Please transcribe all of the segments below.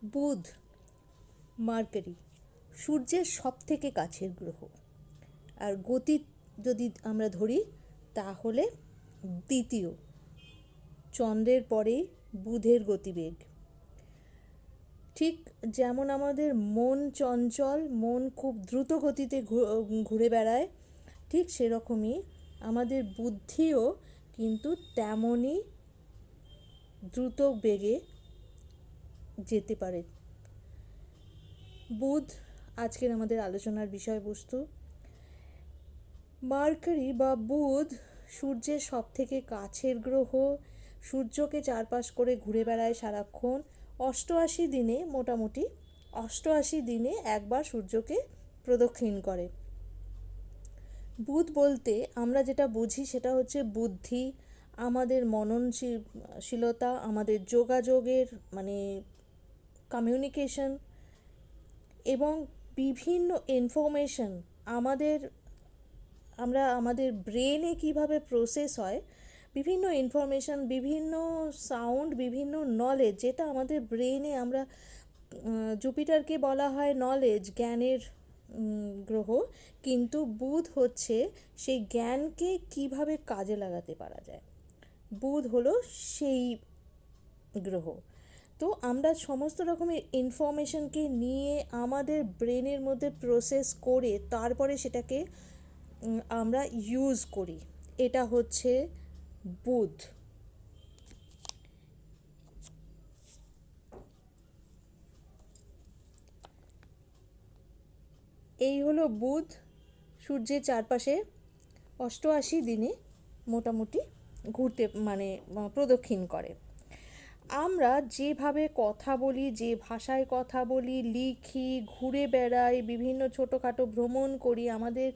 বুধ, মার্কারি সূর্যের সব থেকে কাছের গ্রহ। আর গতি যদি আমরা ধরি তাহলে দ্বিতীয়, চন্দ্রের পরেই বুধের গতিবেগ। ঠিক যেমন আমাদের মন চঞ্চল, মন খুব দ্রুত গতিতে ঘুরে বেড়ায়, ঠিক সেরকমই আমাদের বুদ্ধিও কিন্তু তেমনই দ্রুত বেগে যেতে পারে। বুধ আজকের আমাদের আলোচনার বিষয়বস্তু। মার্কারি বা বুধ সূর্যের সব থেকে কাছের গ্রহ। সূর্যকে চারপাশ করে ঘুরে বেড়ায় সারাক্ষণ। 88 দিনে, মোটামুটি 88 দিনে একবার সূর্যকে প্রদক্ষিণ করে। বুধ বলতে আমরা যেটা বুঝি সেটা হচ্ছে বুদ্ধি, আমাদের মননশীলতা, আমাদের যোগাযোগের মানে কমিউনিকেশন এবং বিভিন্ন ইনফরমেশন আমাদের ব্রেনে কিভাবে প্রসেস হয়, বিভিন্ন ইনফরমেশন, বিভিন্ন সাউন্ড, বিভিন্ন নলেজ, যেটা আমাদের ব্রেনে আমরা জুপিটারকে বলা হয় নলেজ, জ্ঞানের গ্রহ, কিন্তু বুধ হচ্ছে সেই জ্ঞানকে কিভাবে কাজে লাগাতে পারা যায়। বুধ হলো সেই গ্রহ। তো আমরা সমস্ত রকমের ইনফরমেশনকে নিয়ে আমাদের ব্রেনের মধ্যে প্রসেস করে তারপরে সেটাকে আমরা ইউজ করি। এটা হচ্ছে বুধ। এই হলো বুধ সূর্যের চারপাশে 88 দিনে মোটামুটি ঘুরতে মানে প্রদক্ষিণ করে। আমরা যেভাবে কথা বলি, যে ভাষায় কথা বলি, লিখি, ঘুরে বেড়াই, বিভিন্ন ছোটোখাটো ভ্রমণ করি, আমাদের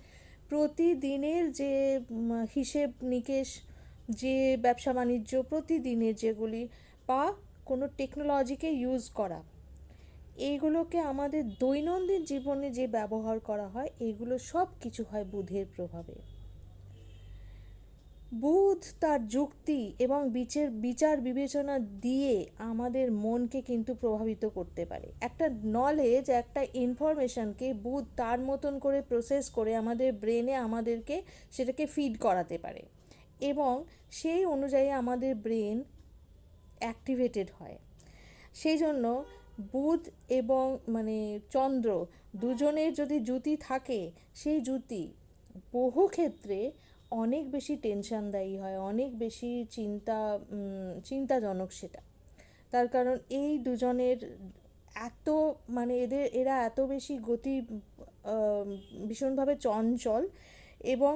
প্রতিদিনের যে হিসেব নিকেশ, যে ব্যবসা বাণিজ্য প্রতিদিনের যেগুলি, বা কোনো টেকনোলজিকে ইউজ করা, এইগুলোকে আমাদের দৈনন্দিন জীবনে যে ব্যবহার করা হয়, এগুলো সব কিছু হয় বুধের প্রভাবে। বুধ তার যুক্তি এবং বিচার বিবেচনা দিয়ে আমাদের মনকে কিন্তু প্রভাবিত করতে পারে। একটা নলেজ, একটা ইনফরমেশনকে বুধ তার মতন করে প্রসেস করে আমাদের ব্রেনে আমাদেরকে সেটাকে ফিড করাতে পারে এবং সেই অনুযায়ী আমাদের ব্রেন অ্যাক্টিভেটেড হয়। সেই জন্য বুধ এবং চন্দ্র দুজনের যদি জুতি থাকে, সেই জুতি বহু ক্ষেত্রে অনেক বেশি টেনশনদায়ী হয়, অনেক বেশি চিন্তাজনক সেটা। তার কারণ এই দুজনের এত এরা এত বেশি গতি, ভীষণভাবে চঞ্চল এবং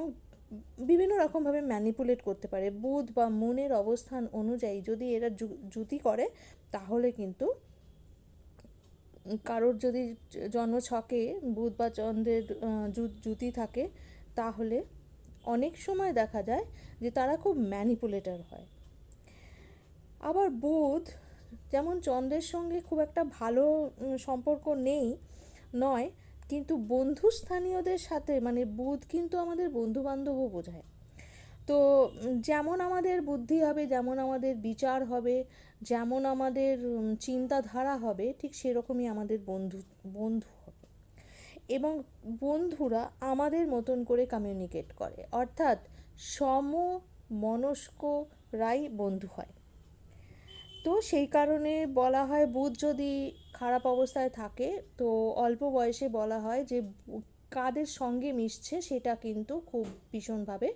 বিভিন্ন রকমভাবে ম্যানিপুলেট করতে পারে। বুধ বা মনের অবস্থান অনুযায়ী যদি এরা জুতি করে, তাহলে কিন্তু কারোর যদি জন্মছকে বুধ বা চন্দ্রের জুতি থাকে, তাহলে অনেক সময় দেখা যায় যে তারা খুব ম্যানিপুলেটর হয়। আবার বুধ যেমন চন্দ্রের সঙ্গে খুব একটা ভালো সম্পর্ক নয়, কিন্তু বন্ধুস্থানীয়দের সাথে বুধ কিন্তু আমাদের বন্ধুবান্ধবও বোঝায়। তো যেমন আমাদের বুদ্ধি হবে, যেমন আমাদের বিচার হবে, যেমন আমাদের চিন্তাধারা হবে, ঠিক সেরকমই আমাদের বন্ধু হবে। এবং বন্ধুরা আমাদের মতন করে কমিউনিকেট করে, অর্থাৎ সমমনস্করাই বন্ধু হয়। তো সেই কারণে বলা হয় বুধ যদি খারাপ অবস্থায় থাকে, তো অল্প বয়সে বলা হয় যে কাদের সঙ্গে মিশছে সেটা কিন্তু খুব ভীষণভাবে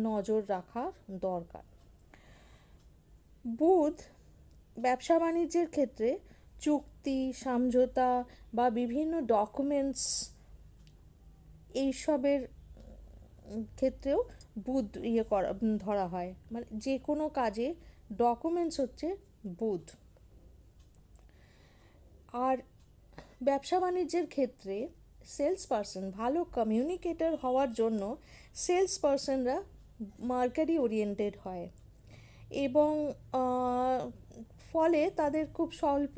নজর রাখা দরকার। বুধ ব্যবসা বাণিজ্যের ক্ষেত্রে চুক্তি, সমঝোতা বা বিভিন্ন ডকুমেন্টস, এইসবের ক্ষেত্রেও বুধ ধরা হয়। যে কোনো কাজে ডকুমেন্টস হচ্ছে বুধ। আর ব্যবসা বাণিজ্যের ক্ষেত্রে সেলস পারসন, ভালো কমিউনিকেটর হওয়ার জন্য সেলস পারসনরা মার্কারি ওরিয়েন্টেড হয় এবং ফলে তাদের খুব স্বল্প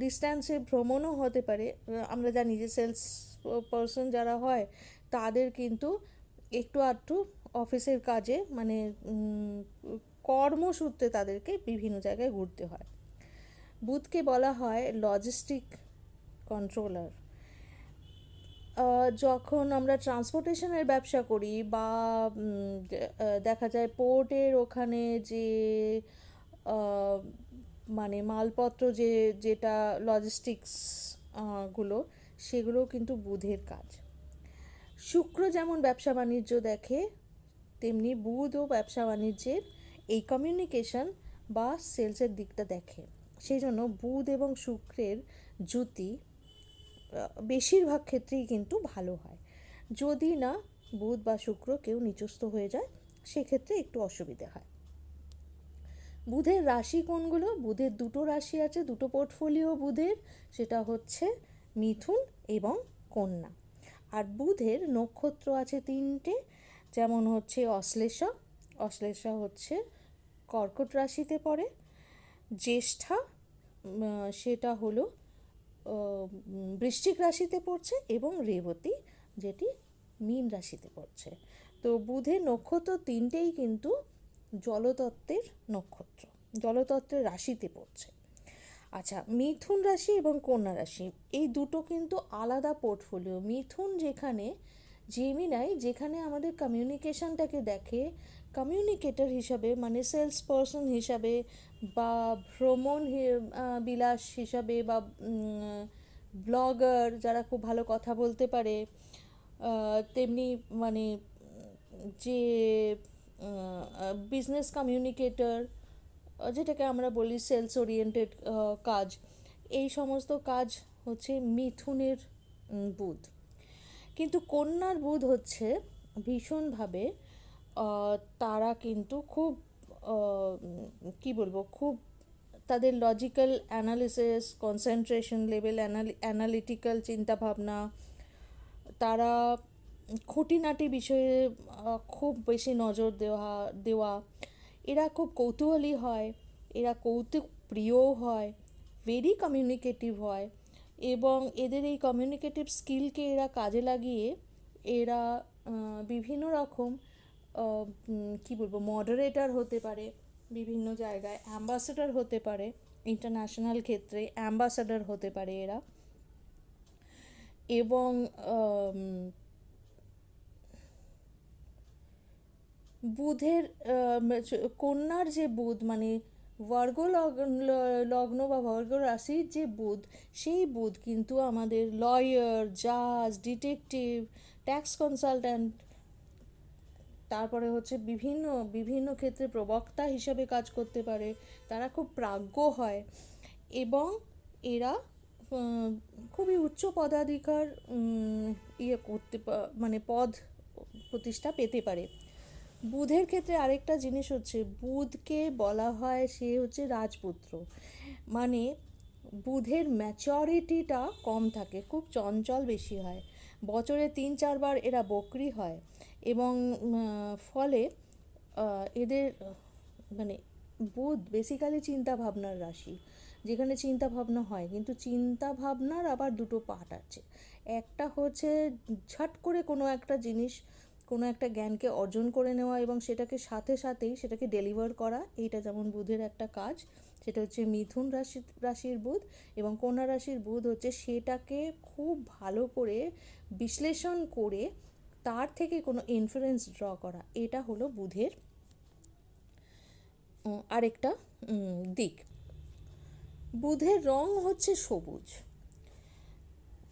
ডিস্ট্যান্সে ভ্রমণও হতে পারে। আমরা জানি যে সেলস পারসন যারা হয় তাদের কিন্তু একটু আধটু অফিসের কাজে কর্মসূত্রে তাদেরকে বিভিন্ন জায়গায় ঘুরতে হয়। বুধকে বলা হয় লজিস্টিক কন্ট্রোলার। যখন আমরা ট্রান্সপোর্টেশনের ব্যবসা করি বা দেখা যায় পোর্টের ওখানে যে আহ, মানে মালপত্র যেটা লজিস্টিক্স গুলো, সেগুলো কিন্তু বুধের কাজ। শুক্র যেমন ব্যবসা বাণিজ্য দেখে, তেমনি বুধও ব্যবসা বাণিজ্যের এই কমিউনিকেশন বা সেলসের দিকটা দেখে। সেই জন্য বুধ এবং শুক্রের জুতি বেশিরভাগ ক্ষেত্রেই কিন্তু ভালো হয়। যদি না বুধ বা শুক্র কেউ নিচস্থ হয়ে যায়, সেক্ষেত্রে একটু অসুবিধে হয়। বুধের রাশি কোনগুলো? বুধের দুটো রাশি আছে, দুটো পোর্টফোলিও বুধের, সেটা হচ্ছে মিথুন এবং কন্যা। আর বুধের নক্ষত্র আছে তিনটে, যেমন হচ্ছে অশ্লেষা। অশ্লেষা হচ্ছে কর্কট রাশিতে পড়ে। জ্যেষ্ঠা সেটা হলো বৃশ্চিক রাশিতে পড়ছে, এবং রেবতী যেটি মীন রাশিতে পড়ছে। তো বুধের নক্ষত্র তিনটেই কিন্তু জলতত্ত্বের নক্ষত্র, জলতত্ত্বের রাশিতে পড়ছে। আচ্ছা, মিথুন রাশি এবং কন্যা রাশি এই দুটো কিন্তু আলাদা পোর্টফোলিও। মিথুন যেখানে জেমিনাই, যেখানে আমাদের কমিউনিকেশনটাকে দেখে কমিউনিকেটর হিসাবে, মানে সেলস পারসন হিসাবে বা ভ্রমণ বিলাস হিসাবে বা ব্লগার যারা খুব ভালো কথা বলতে পারে, তেমনি মানে যে বিজনেস কমিউনিকেটর যেটাকে আমরা বলি সেলস ওরিয়েন্টেড কাজ, এই সমস্ত কাজ হচ্ছে মিথুনের বুধ। কিন্তু কন্যার বুধ হচ্ছে ভীষণভাবে তারা কিন্তু খুব কি বলবো, খুব তাদের logical analysis, concentration level, analytical চিন্তাভাবনা, তারা খুঁটিনাটি বিষয়ে খুব বেশি নজর দেওয়া। এরা খুব কৌতূহলী হয়, এরা কৌতুক প্রিয়ও হয়, ভেরি কমিউনিকেটিভ হয়, এবং এদের এই কমিউনিকেটিভ স্কিলকে এরা কাজে লাগিয়ে এরা বিভিন্ন রকম কি বলবো, মডারেটর হতে পারে, বিভিন্ন জায়গায় অ্যাম্বাসেডর হতে পারে, ইন্টারন্যাশনাল ক্ষেত্রে অ্যাম্বাসেডর হতে পারে এরা। এবং বুধের কন্যার যে বুধ, মানে বর্গ লগ্ন বা বর্গ রাশির যে বুধ, সেই বুধ কিন্তু আমাদের লয়ার, জাজ, ডিটেকটিভ, ট্যাক্স কনসালট্যান্ট, তারপরে হচ্ছে বিভিন্ন বিভিন্ন ক্ষেত্রে প্রবক্তা হিসাবে কাজ করতে পারে। তারা খুব প্রাজ্ঞ হয় এবং এরা খুবই উচ্চ পদাধিকার মানে পদ প্রতিষ্ঠা পেতে পারে। বুধের ক্ষেত্রে আরেকটা জিনিস হচ্ছে, বুধকে বলা হয় সে হচ্ছে রাজপুত্র, মানে বুধের ম্যাচরিটিটা কম থাকে, খুব চঞ্চল বেশি হয়, বছরে 3-4 বার এরা বকরি হয়, এবং ফলে এদের মানে বুধ বেসিক্যালি চিন্তা ভাবনার রাশি, যেখানে চিন্তা ভাবনা হয়, কিন্তু চিন্তা ভাবনার আবার দুটো পার্ট আছে। একটা হচ্ছে ঝট করে কোনো একটা জিনিস, কোনো একটা জ্ঞানকে অর্জন করে নেওয়া এবং সেটাকে সাথে সাথেই সেটাকে ডেলিভার করা, এইটা যেমন বুধের একটা কাজ, সেটা হচ্ছে মিথুন রাশির বুধ। এবং কন্যা রাশির বুধ হচ্ছে সেটাকে খুব ভালো করে বিশ্লেষণ করে তার থেকে কোনো ইনফারেন্স ড্র করা, এটা হলো বুধের আরেকটা দিক। বুধের রং হচ্ছে সবুজ,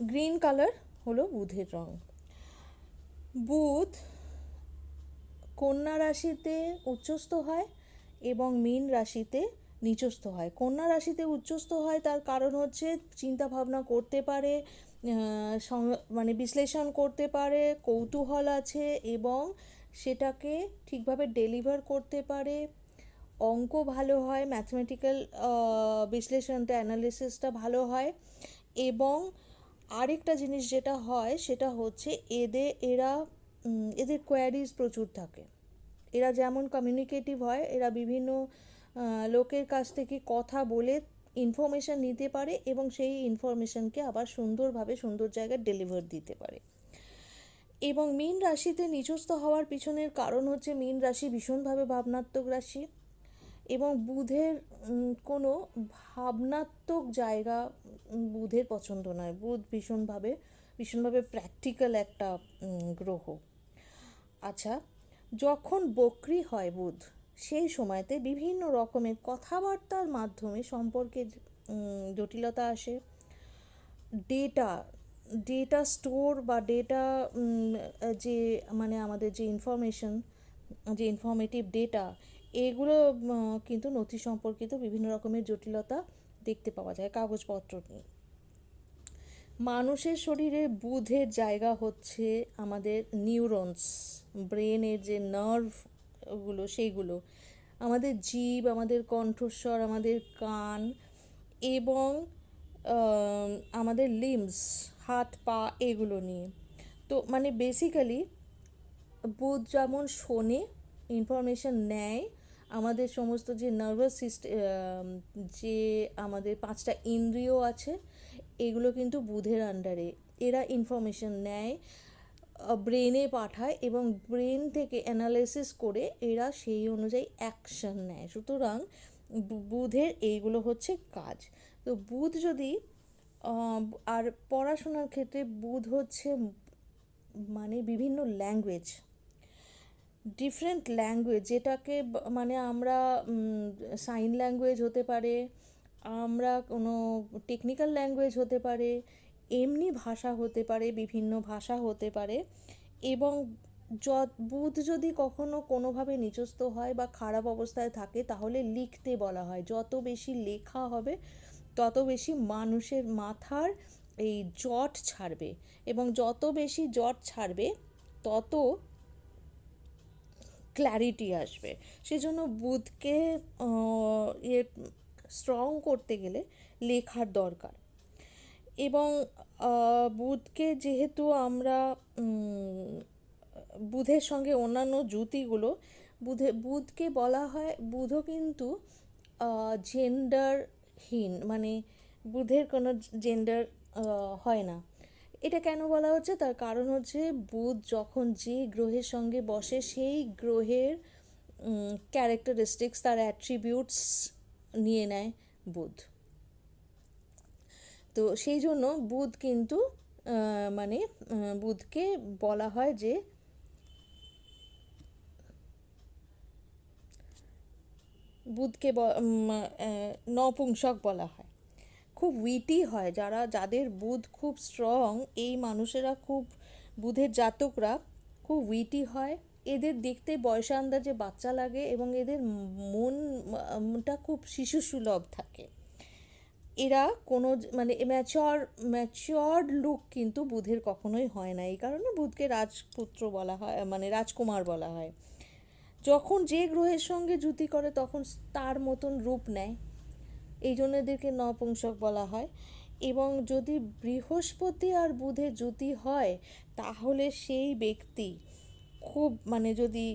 গ্রিন কালার হলো বুধের রং। বুধ কন্যা রাশিতে উচ্চস্থ হয় এবং মীন রাশিতে নিচস্থ হয়। কন্যা রাশিতে উচ্চস্থ হয় তার কারণ হচ্ছে চিন্তা ভাবনা করতে পারে, মানে বিশ্লেষণ করতে পারে, কৌতূহল আছে এবং সেটাকে ঠিকভাবে ডেলিভার করতে পারে, অঙ্ক ভালো হয়, ম্যাথমেটিক্যাল বিশ্লেষণটা, অ্যানালিসিসটা ভালো হয়। এবং আরেকটা জিনিস যেটা হয় সেটা হচ্ছে এদের কোয়ারিজ প্রচুর থাকে। এরা যেমন কমিউনিকেটিভ হয়, এরা বিভিন্ন লোকের কাছ থেকে কথা বলে ইনফরমেশান নিতে পারে এবং সেই ইনফরমেশানকে আবার সুন্দরভাবে সুন্দর জায়গায় ডেলিভার দিতে পারে। এবং মীন রাশিতে নিচস্থ হওয়ার পিছনের কারণ হচ্ছে মীন রাশি ভীষণভাবে ভাবনাত্মক রাশি এবং বুধের কোনো ভাবনাত্মক জায়গা বুধের পছন্দ নয়। বুধ ভীষণভাবে প্র্যাকটিক্যাল একটা গ্রহ। আচ্ছা, যখন বক্রি হয় বুধ, সেই সময়তে বিভিন্ন রকমের কথাবার্তার মাধ্যমে সম্পর্কের জটিলতা আসে। ডেটা ডেটা স্টোর বা ডেটা, যে মানে আমাদের যে ইনফরমেশন, যে ইনফরমেটিভ ডেটা, এগুলো কিন্তু নথি সম্পর্কিত বিভিন্ন রকমের জটিলতা দেখতে পাওয়া যায় কাগজপত্র নিয়ে। মানুষের শরীরে বুধের জায়গা হচ্ছে আমাদের নিউরনস, ব্রেনের যে নার্ভগুলো সেইগুলো, আমাদের জিভ, আমাদের কণ্ঠস্বর, আমাদের কান এবং আমাদের লিম্বস, হাত পা, এগুলো নিয়ে। তো মানে বেসিক্যালি বুধ যেমন শোনে, ইনফরমেশন নেয়, আমাদের সমস্ত যে নার্ভাস সিস্টেম, যে আমাদের 5টা ইন্দ্রিয় আছে, এগুলো কিন্তু বুধের আন্ডারে। এরা ইনফরমেশন নেয়, ব্রেনে পাঠায় এবং ব্রেন থেকে অ্যানালাইসিস করে এরা সেই অনুযায়ী অ্যাকশন নেয়। সুতরাং বুধের এইগুলো হচ্ছে কাজ। তো বুধ যদি আর পড়াশোনার ক্ষেত্রে বুধ হচ্ছে মানে বিভিন্ন ল্যাঙ্গুয়েজ, ডিফারেন্ট ল্যাঙ্গুয়েজ, যেটাকে মানে আমরা সাইন ল্যাঙ্গুয়েজ হতে পারে, আমরা কোনো টেকনিক্যাল ল্যাঙ্গুয়েজ হতে পারে, এমনি ভাষা হতে পারে, বিভিন্ন ভাষা হতে পারে। এবং বুধ যদি কখনো কোনোভাবে নিচস্থ হয় বা খারাপ অবস্থায় থাকে, তাহলে লিখতে বলা হয়। যত বেশি লেখা হবে তত বেশি মানুষের মাথার এই জট ছাড়বে, এবং যত বেশি জট ছাড়বে তত ক্ল্যারিটি আসবে। সেজন্য বুধকে স্ট্রং করতে গেলে লেখার দরকার। এবং বুধকে যেহেতু আমরা বুধের সঙ্গে অন্যান্য জ্যোতিগুলো, বুধকে বলা হয়, বুধও কিন্তু জেন্ডারহীন, মানে বুধের কোনো জেন্ডার হয় না। এটা কেন বলা হচ্ছে? তার কারণ হচ্ছে বুধ যখন যে গ্রহের সঙ্গে বসে, সেই গ্রহের ক্যারেক্টারিস্টিক্স, তার অ্যাট্রিবিউটস নিয়ে নেয় বুধ। তো সেই জন্য বুধ কিন্তু মানে বুধকে বলা হয় যে বুধকে নপুংসক বলা হয়। খুব উইটি হয়, যাদের বুধ খুব স্ট্রং, এই মানুষেরা খুব, বুধের জাতকরা খুব উইটি হয়। এদের দেখতে বয়সা আন্দাজে বাচ্চা লাগে এবং এদের মনটা খুব শিশুসুলভ থাকে। এরা কোনো মানে ম্যাচিওর্ড লুক কিন্তু বুধের কখনোই হয় না। এই কারণে বুধকে রাজপুত্র বলা হয়, মানে রাজকুমার বলা হয়। যখন যে গ্রহের সঙ্গে যুতি করে তখন তার মতন রূপ নেয়, এই জন্য এদেরকে নপুংসক বলা হয়। এবং যদি বৃহস্পতি আর বুধের যুতি হয়, তাহলে সেই ব্যক্তি খুব, মানে যদি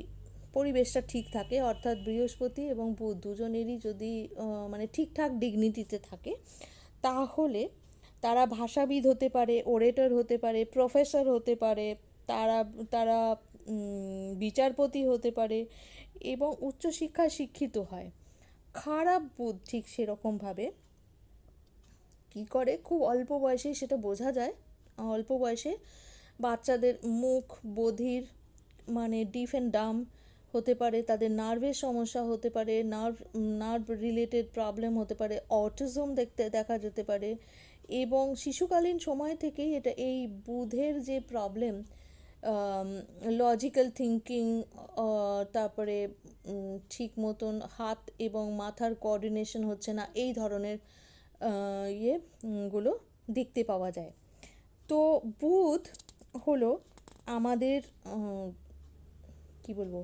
পরিবেশটা ঠিক থাকে, অর্থাৎ বৃহস্পতি এবং বুধ দুজনেরই যদি মানে ঠিকঠাক ডিগনিটিতে থাকে, তাহলে তারা ভাষাবিদ হতে পারে, ওরেটর হতে পারে, প্রফেসর হতে পারে, তারা তারা বিচারপতি হতে পারে এবং উচ্চশিক্ষায় শিক্ষিত হয়। খারাপ বুধ ঠিক সেরকমভাবে কী করে, খুব অল্প বয়সেই সেটা বোঝা যায়। অল্প বয়সে বাচ্চাদের মুখ বধির, মানে ডিফ অ্যান্ড ডাম হতে পারে, তাদের নার্ভের সমস্যা হতে পারে, নার্ভ রিলেটেড প্রবলেম হতে পারে, অটিজম দেখা যেতে পারে। এবং শিশুকালীন সময় থেকেই এই বুধের যে প্রবলেম, লজিক্যাল থিঙ্কিং, তারপরে ঠিক মতন হাত এবং মাথার কোঅর্ডিনেশন হচ্ছে না, এই ধরনের গুলো দেখতে পাওয়া যায়। তো বুধ হলো আমাদের কি বলবো,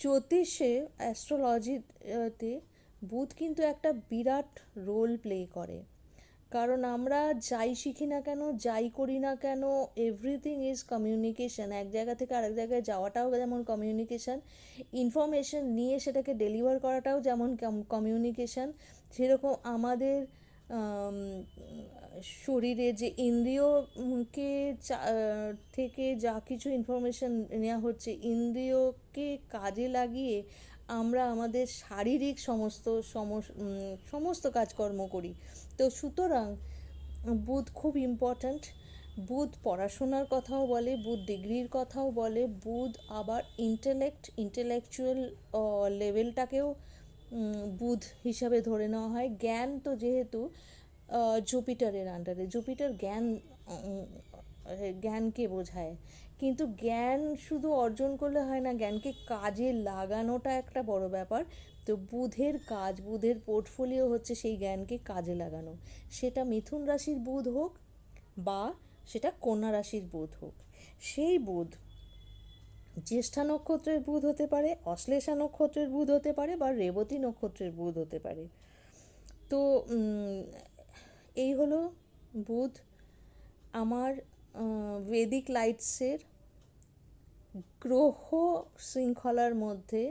জ্যোতিষে, অ্যাস্ট্রোলজিতে বুধ কিন্তু একটা বিরাট রোল প্লে করে। কারণ আমরা যাই শিখি না কেন, যাই করি না কেন, এভরিথিং ইজ কমিউনিকেশন। এক জায়গা থেকে আরেক জায়গায় যাওয়াটাও যেমন কমিউনিকেশন, ইনফরমেশন নিয়ে সেটাকে ডেলিভার করাটাও যেমন কমিউনিকেশন, সেরকম আমাদের শরীরে যে ইন্দ্রিয়কে থেকে যা কিছু ইনফরমেশন নেওয়া হচ্ছে, ইন্দ্রিয়কে কাজে লাগিয়ে আমরা আমাদের শারীরিক সমস্ত কাজকর্ম করি। তো সুতরাং বুধ খুব ইম্পর্ট্যান্ট। বুধ পড়াশোনার কথাও বলে, বুধ ডিগ্রির কথাও বলে, বুধ আবার ইন্টেলেকচুয়াল লেভেলটাকেও বুধ হিসাবে ধরে নেওয়া হয়। জ্ঞান তো যেহেতু জুপিটারের আন্ডারে, জুপিটার জ্ঞানকে বোঝায়, কিন্তু জ্ঞান শুধু অর্জন করলে হয় না, জ্ঞানকে কাজে লাগানোটা একটা বড় ব্যাপার। তো বুধের পোর্টফোলিও হচ্ছে সেই জ্ঞানকে কাজে লাগানো। সেটা মিথুন রাশির বুধ হোক বা সেটা কন্যা রাশির বুধ হোক। সেই বুধ জ্যেষ্ঠা নক্ষত্রের বুধ হতে পারে, অশ্লেষা নক্ষত্রের বুধ হতে পারে, বা রেবতী নক্ষত্রের বুধ হতে পারে। তো এই হলো বুধ। আমার বেদিক লাইটসের গ্রহ শৃঙ্খলার মধ্যে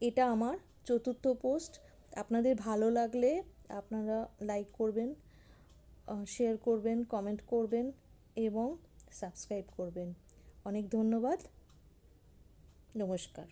এটা আমার চতুর্থ পোস্ট। আপনাদের ভালো লাগলে আপনারা লাইক করবেন, শেয়ার করবেন, কমেন্ট করবেন এবং সাবস্ক্রাইব করবেন। অনেক ধন্যবাদ। নমস্কার।